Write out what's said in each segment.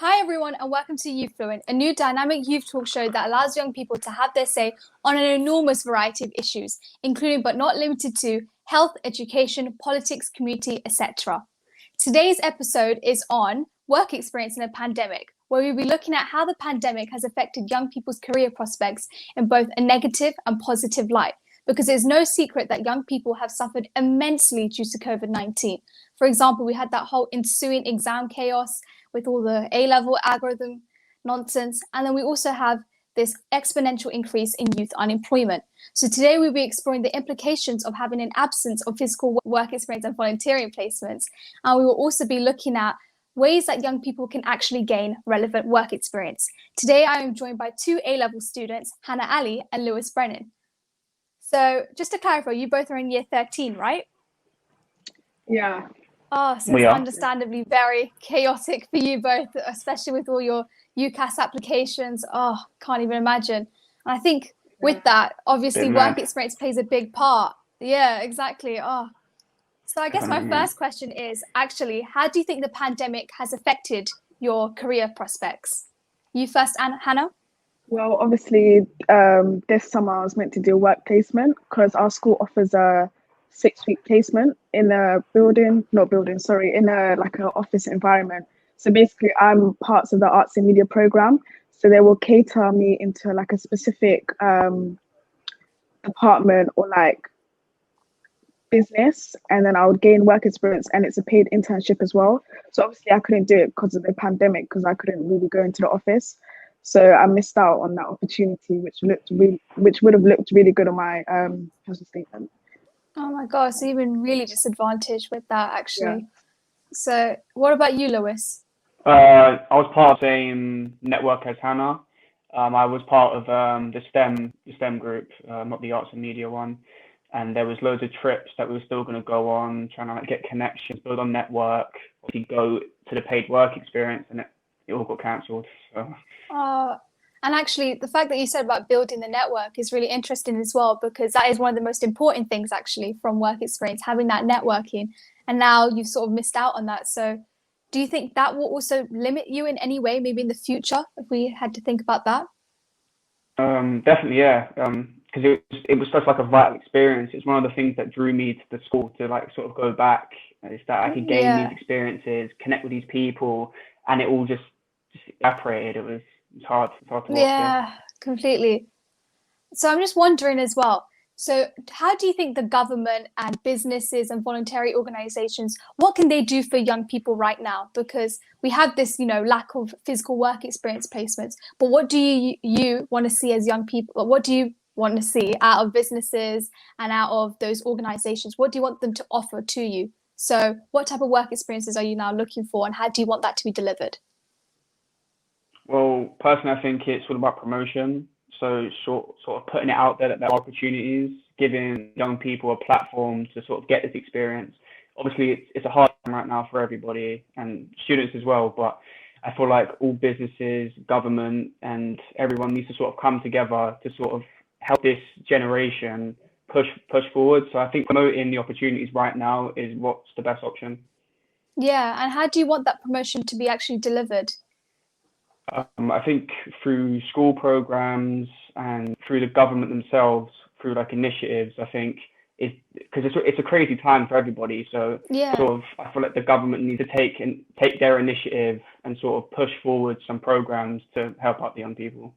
Hi, everyone, and welcome to Youth Fluent, a new dynamic youth talk show that allows young people to have their say on an enormous variety of issues, including but not limited to health, education, politics, community, etc. Today's episode is on work experience in a pandemic, where we'll be looking at how the pandemic has affected young people's career prospects in both a negative and positive light, because it's no secret that young people have suffered immensely due to COVID-19. For example, we had that whole ensuing exam chaos with all the A-level algorithm nonsense. And then we also have this exponential increase in youth unemployment. So today we'll be exploring the implications of having an absence of physical work experience and volunteering placements. And we will also be looking at ways that young people can actually gain relevant work experience. Today I am joined by two A-level students, Hannah Ali and Lewis Brennan. So just to clarify, you both are in year 13, right? Yeah. Oh, so it's understandably very chaotic for you both, especially with all your UCAS applications. Oh, can't even imagine. And I think with that, obviously work experience plays a big part. Yeah, exactly. Oh, so I guess my first question is actually, how do you think the pandemic has affected your career prospects? You first, Hannah? Well, obviously, this summer I was meant to do a work placement because our school offers a 6-week placement in a in a like an office environment. So basically, I'm parts of the arts and media program. So they will cater me into like a specific department or like business, and then I would gain work experience, and it's a paid internship as well. So obviously, I couldn't do it because of the pandemic because I couldn't really go into the office. So I missed out on that opportunity, which would have looked really good on my personal statement. Oh my gosh, so you've been really disadvantaged with that, actually. Yeah. So what about you, Lewis? I was part of the same network as Hannah. I was part of the STEM group, not the arts and media one. And there was loads of trips that we were still going to go on, trying to like get connections, build on network, obviously go to the paid work experience, and it all got cancelled. So. And actually, the fact that you said about building the network is really interesting as well, because that is one of the most important things actually from work experience, having that networking. And now you've sort of missed out on that. So do you think that will also limit you in any way, maybe in the future, if we had to think about that? Definitely, yeah. Because it was such like a vital experience. It's one of the things that drew me to the school to like sort of go back. Is that I could gain these experiences, connect with these people, and it all just evaporated. It's hard to watch. Yeah, completely. So I'm just wondering as well. So how do you think the government and businesses and voluntary organizations, what can they do for young people right now? Because we have this, lack of physical work experience placements. But what do you want to see as young people? What do you want to see out of businesses and out of those organizations? What do you want them to offer to you? So what type of work experiences are you now looking for, and how do you want that to be delivered? Well, personally, I think it's all about promotion. So sort of putting it out there that there are opportunities, giving young people a platform to sort of get this experience. Obviously, it's a hard time right now for everybody and students as well, but I feel like all businesses, government, and everyone needs to sort of come together to sort of help this generation push forward. So I think promoting the opportunities right now is what's the best option. Yeah, and how do you want that promotion to be actually delivered? I think through school programs and through the government themselves, through like initiatives, I think is because it's a crazy time for everybody. So Yeah. sort of, I feel like the government needs to take their initiative and sort of push forward some programs to help out the young people.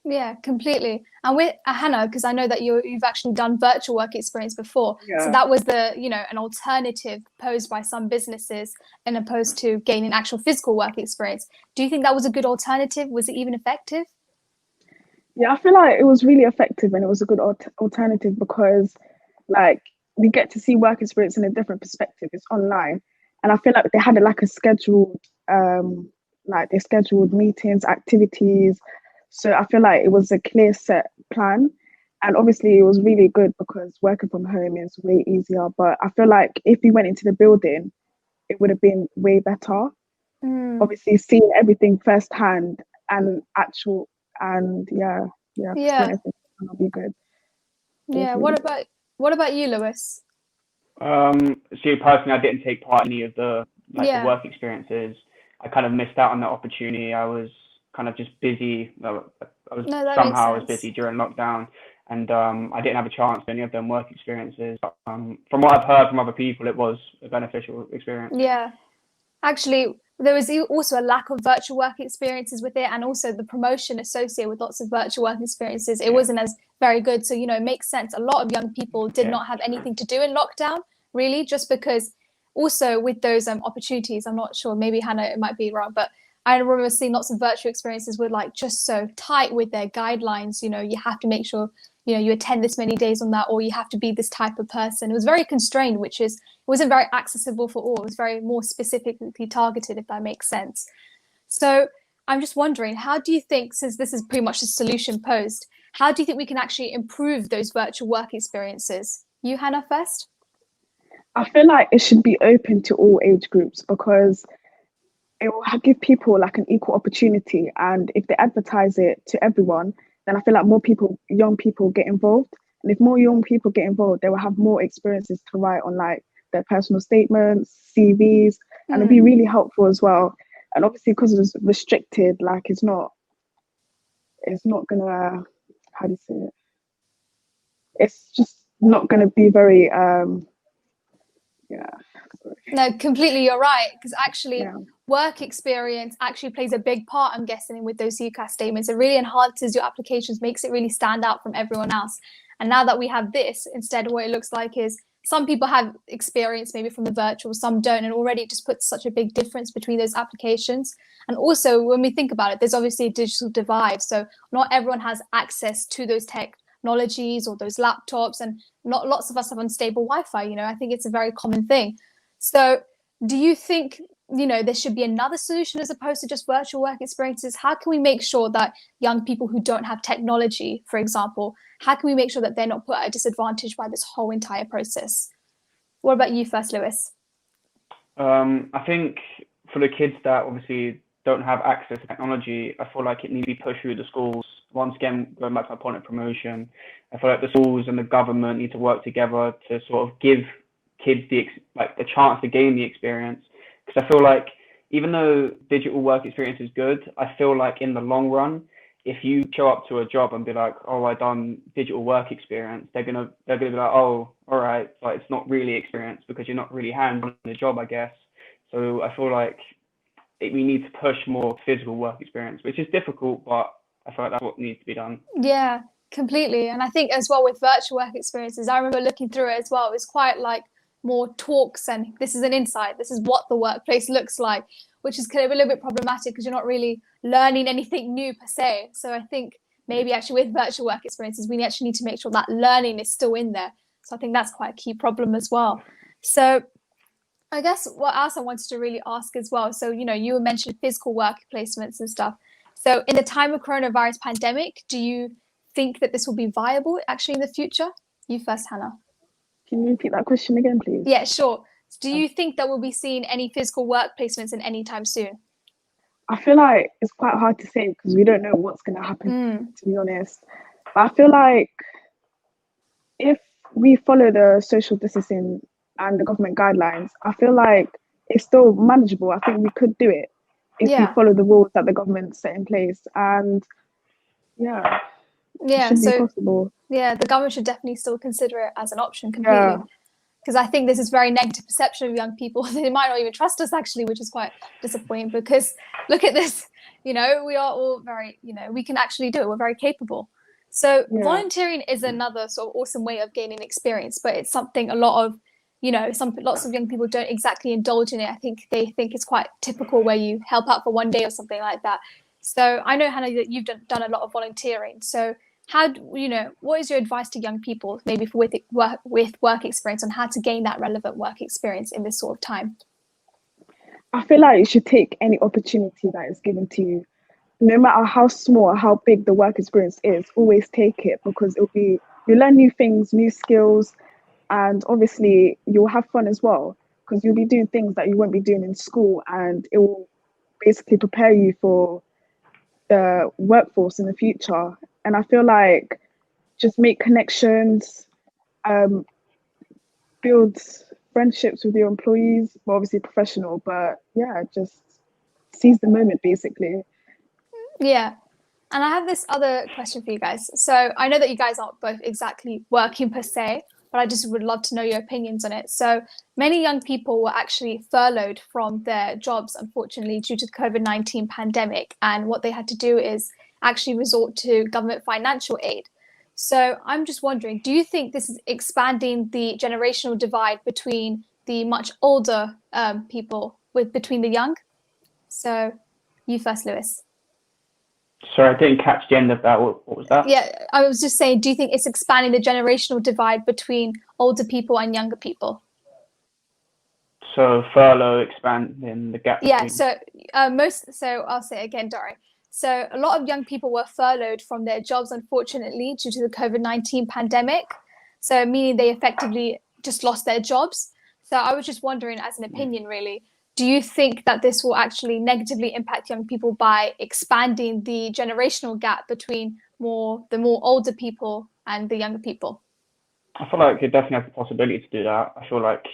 Yeah, completely. And with Hannah, because I know that you've actually done virtual work experience before. Yeah. So that was an alternative posed by some businesses and opposed to gaining actual physical work experience. Do you think that was a good alternative? Was it even effective? Yeah, I feel like it was really effective and it was a good alternative because like we get to see work experience in a different perspective. It's online. And I feel like they had like a scheduled like they scheduled meetings, activities. So I feel like it was a clear set plan. And obviously it was really good because working from home is way easier. But I feel like if we went into the building, it would have been way better. Mm. Obviously seeing everything firsthand and actual and seeing Yeah. everything will be good. Yeah. What about you, Lewis? So personally, I didn't take part in any of the Yeah. work experiences. I kind of missed out on that opportunity. I was kind of just busy. I was No, that makes somehow I was sense. busy during lockdown, and I didn't have a chance to any of them work experiences. From what I've heard from other people, it was a beneficial experience. Yeah. Actually, there was also a lack of virtual work experiences with it, and also the promotion associated with lots of virtual work experiences. It Yeah. wasn't as very good. So, it makes sense. A lot of young people did Yeah. not have anything to do in lockdown, really, just because also with those opportunities, I'm not sure, maybe Hannah, it might be wrong, but I remember seeing lots of virtual experiences were like just so tight with their guidelines. You have to make sure, you attend this many days on that, or you have to be this type of person. It was very constrained, which is, it wasn't very accessible for all. It was very more specifically targeted, if that makes sense. So I'm just wondering, how do you think, since this is pretty much a solution posed, how do you think we can actually improve those virtual work experiences? You, Hannah, first? I feel like it should be open to all age groups because it will give people like an equal opportunity. And if they advertise it to everyone, then I feel like more people, young people, get involved. And if more young people get involved, they will have more experiences to write on like their personal statements, CVs, and it'd be really helpful as well. And obviously, because it's restricted, like it's not gonna, how do you say it? It's just not gonna be very, yeah. No, completely, you're right. Because actually, Yeah. work experience actually plays a big part, I'm guessing, with those UCAS statements. It really enhances your applications, makes it really stand out from everyone else. And now that we have this, instead, what it looks like is some people have experience maybe from the virtual, some don't, and already it just puts such a big difference between those applications. And also, when we think about it, there's obviously a digital divide. So not everyone has access to those technologies or those laptops, and not lots of us have unstable Wi-Fi. I think it's a very common thing. So do you think, there should be another solution as opposed to just virtual work experiences? How can we make sure that young people who don't have technology, for example, how can we make sure that they're not put at a disadvantage by this whole entire process? What about you first, Lewis? I think for the kids that obviously don't have access to technology, I feel like it needs to be pushed through the schools. Once again, going back to my point of promotion, I feel like the schools and the government need to work together to sort of give kids the chance to gain the experience. Because I feel like even though digital work experience is good, I feel like in the long run, if you show up to a job and be like, "Oh, I done digital work experience," they're gonna be like, "Oh, all right," like it's not really experience because you're not really hands on the job, I guess. So I feel like we need to push more physical work experience, which is difficult, but I feel like that's what needs to be done. Yeah, completely. And I think as well with virtual work experiences, I remember looking through it as well. It's quite like more talks and this is an insight. This is what the workplace looks like, which is kind of a little bit problematic because you're not really learning anything new per se. So I think maybe actually with virtual work experiences, we actually need to make sure that learning is still in there. So I think that's quite a key problem as well. So I guess what else I wanted to really ask as well. So, you were mentioning physical work placements and stuff. So in the time of coronavirus pandemic, do you think that this will be viable actually in the future? You first, Hannah. Can you repeat that question again, please? Yeah, sure. Do you think that we'll be seeing any physical work placements in any time soon? I feel like it's quite hard to say because we don't know what's going to happen, to be honest. But I feel like if we follow the social distancing and the government guidelines, I feel like it's still manageable. I think we could do it if we Yeah. follow the rules that the government set in place. And yeah, it Yeah. should be So possible. yeah, the government should definitely still consider it as an option completely. Yeah. Because I think this is very negative perception of young people. They might not even trust us actually, which is quite disappointing because look at this, we are all very, we can actually do it. We're very capable. So Yeah. volunteering is another sort of awesome way of gaining experience, but it's something a lot of, lots of young people don't exactly indulge in it. I think they think it's quite typical where you help out for one day or something like that. So I know, Hannah, that you've done a lot of volunteering. So what is your advice to young people, maybe with work experience, on how to gain that relevant work experience in this sort of time? I feel like you should take any opportunity that is given to you. No matter how small or how big the work experience is, always take it because you learn new things, new skills, and obviously you'll have fun as well because you'll be doing things that you won't be doing in school, and it will basically prepare you for the workforce in the future. And I feel like just make connections, um, build friendships with your employees, well, obviously professional, but yeah, just seize the moment, basically. Yeah. And I have this other question for you guys. So I know that you guys aren't both exactly working per se, but I just would love to know your opinions on it. So many young people were actually furloughed from their jobs, unfortunately, due to the COVID-19 pandemic. And what they had to do is actually resort to government financial aid. So I'm just wondering, do you think this is expanding the generational divide between the much older people between the young? So you first, Lewis. Sorry, I didn't catch the end of that. What was that? Yeah, I was just saying, do you think it's expanding the generational divide between older people and younger people? So furlough expanding the gap Yeah, between. so I'll say it again, Dory. So a lot of young people were furloughed from their jobs, unfortunately, due to the COVID-19 pandemic. So meaning they effectively just lost their jobs. So I was just wondering, as an opinion, really, do you think that this will actually negatively impact young people by expanding the generational gap between the more older people and the younger people? I feel like it definitely has the possibility to do that. I feel like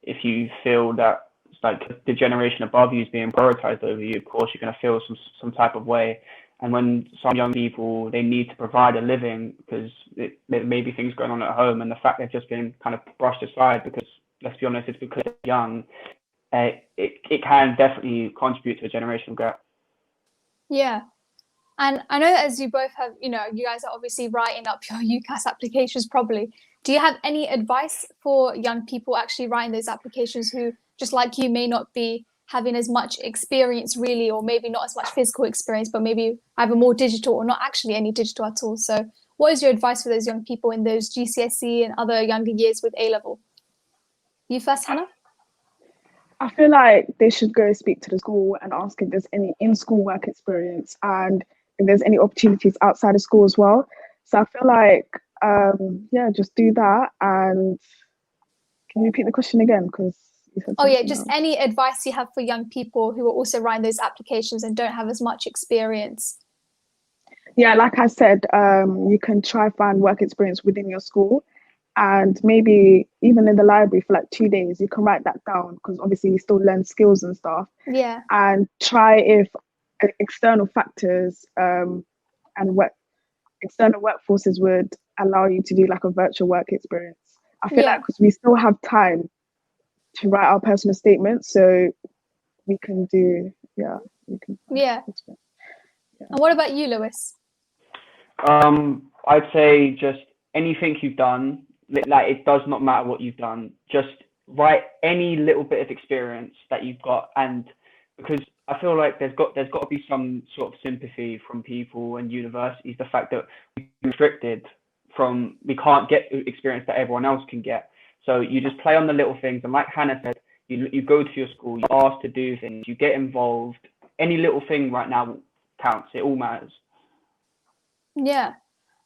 if you feel that it's like the generation above you is being prioritized over you, of course you're going to feel some type of way. And when some young people, they need to provide a living because there may be things going on at home, and the fact they've just been kind of brushed aside because, let's be honest, it's because they're young. It can definitely contribute to a generational gap. Yeah. And I know that as you both have, you guys are obviously writing up your UCAS applications probably. Do you have any advice for young people actually writing those applications who, just like you, may not be having as much experience really, or maybe not as much physical experience, but maybe either more digital or not actually any digital at all? So what is your advice for those young people in those GCSE and other younger years with A-level? You first, Hannah? I feel like they should go speak to the school and ask if there's any in-school work experience and if there's any opportunities outside of school as well. So I feel like, just do that. And can you repeat the question again? Because you said something Just else. any advice you have for young people who are also writing those applications and don't have as much experience. Yeah, like I said, you can try find work experience within your school, and maybe even in the library for like 2 days, you can write that down because obviously you still learn skills and stuff. Yeah. And try if external factors and what external workforces would allow you to do like a virtual work experience. I feel like because we still have time to write our personal statements, so we can do we can. Yeah. And what about you, Lewis? I'd say just anything you've done, like it does not matter what you've done, just write any little bit of experience that you've got. And because I feel like there's got to be some sort of sympathy from people and universities, the fact that we're restricted from, we can't get experience that everyone else can get. So you just play on the little things, and like Hannah said, you go to your school, you ask to do things, you get involved. Any little thing right now counts. It all matters. Yeah.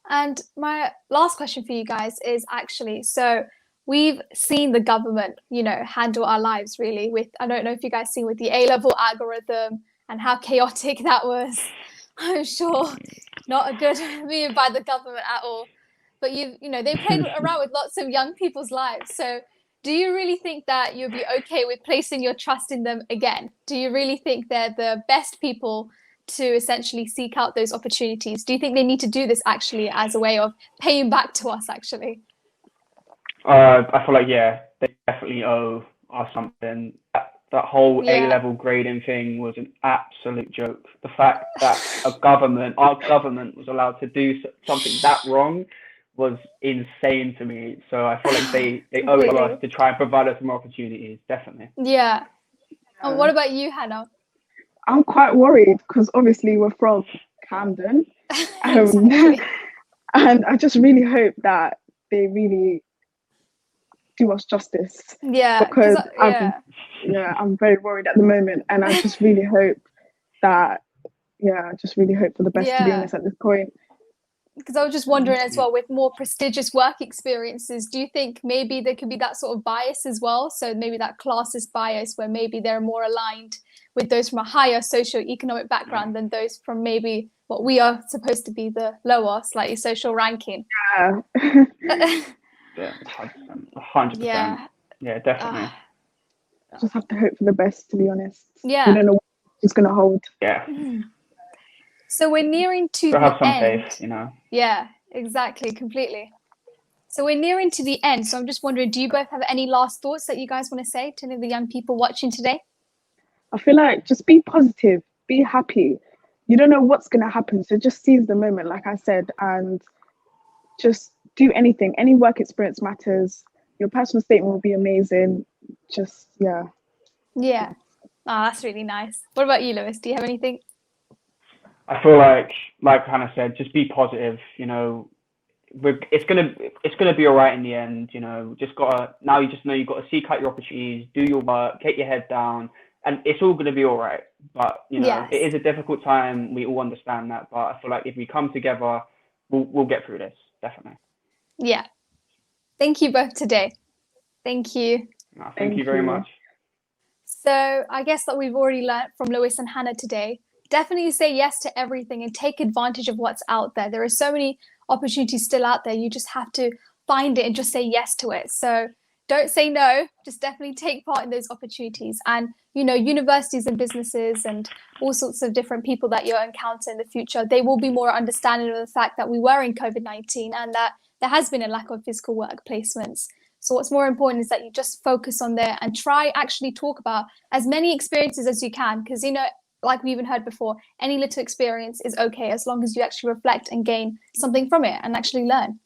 And my last question for you guys is actually, so we've seen the government, handle our lives really with, I don't know if you guys seen with the A-level algorithm and how chaotic that was. I'm sure not a good move by the government at all. But they played around with lots of young people's lives. So do you really think that you'll be okay with placing your trust in them again? Do you really think they're the best people to essentially seek out those opportunities? Do you think they need to do this actually as a way of paying back to us actually? I feel like, they definitely owe us something. That whole A-level grading thing was an absolute joke. The fact that our government was allowed to do something that wrong was insane to me. So I feel like they owe it to us to try and provide us more opportunities, definitely. Yeah. And what about you, Hannah? I'm quite worried because obviously we're from Camden. Exactly. And I just really hope that they really do us justice. Yeah. Because I'm very worried at the moment, and I just really hope that just really hope for the best, to be honest, at this point. Because I was just wondering as well, with more prestigious work experiences, do you think maybe there could be that sort of bias as well? So maybe that classist bias where maybe they're more aligned with those from a higher socioeconomic background than those from maybe what we are supposed to be the lower, slightly social ranking. Yeah. 100%. Yeah, definitely. Just have to hope for the best, to be honest. Yeah. We don't know what is going to hold. Yeah. So we're nearing to Still the have some end. faith, you know. Yeah, exactly, completely. So we're nearing to the end. So I'm just wondering, do you both have any last thoughts that you guys want to say to any of the young people watching today? I feel like just be positive, be happy. You don't know what's going to happen. So just seize the moment, like I said, and just do anything. Any work experience matters. Your personal statement will be amazing. Just, yeah. Yeah. Oh, that's really nice. What about you, Lewis? Do you have anything? I feel like Hannah said, just be positive. You know, it's gonna be all right in the end. You know, just gotta now. You just know you've got to seek out your opportunities, do your work, get your head down, and it's all gonna be all right. But you know, Yes. it is a difficult time. We all understand that. But I feel like if we come together, we'll get through this definitely. Yeah. Thank you both today. Thank you. No, thank you very much. So I guess that we've already learned from Lewis and Hannah today. Definitely say yes to everything and take advantage of what's out there. There are so many opportunities still out there. You just have to find it and just say yes to it. So don't say no, just definitely take part in those opportunities. And, you know, universities and businesses and all sorts of different people that you'll encounter in the future, they will be more understanding of the fact that we were in COVID-19 and that there has been a lack of physical work placements. So what's more important is that you just focus on there and try actually talk about as many experiences as you can, because, you know, like we even heard before, any little experience is okay as long as you actually reflect and gain something from it and actually learn.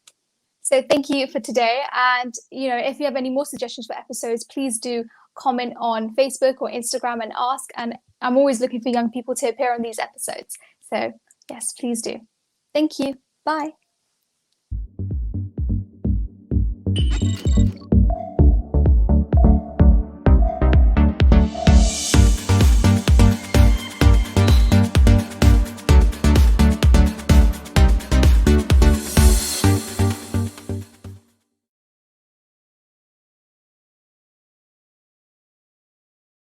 So thank you for today. And, you know, if you have any more suggestions for episodes, please do comment on Facebook or Instagram and ask. And I'm always looking for young people to appear on these episodes. So yes, please do. Thank you. Bye.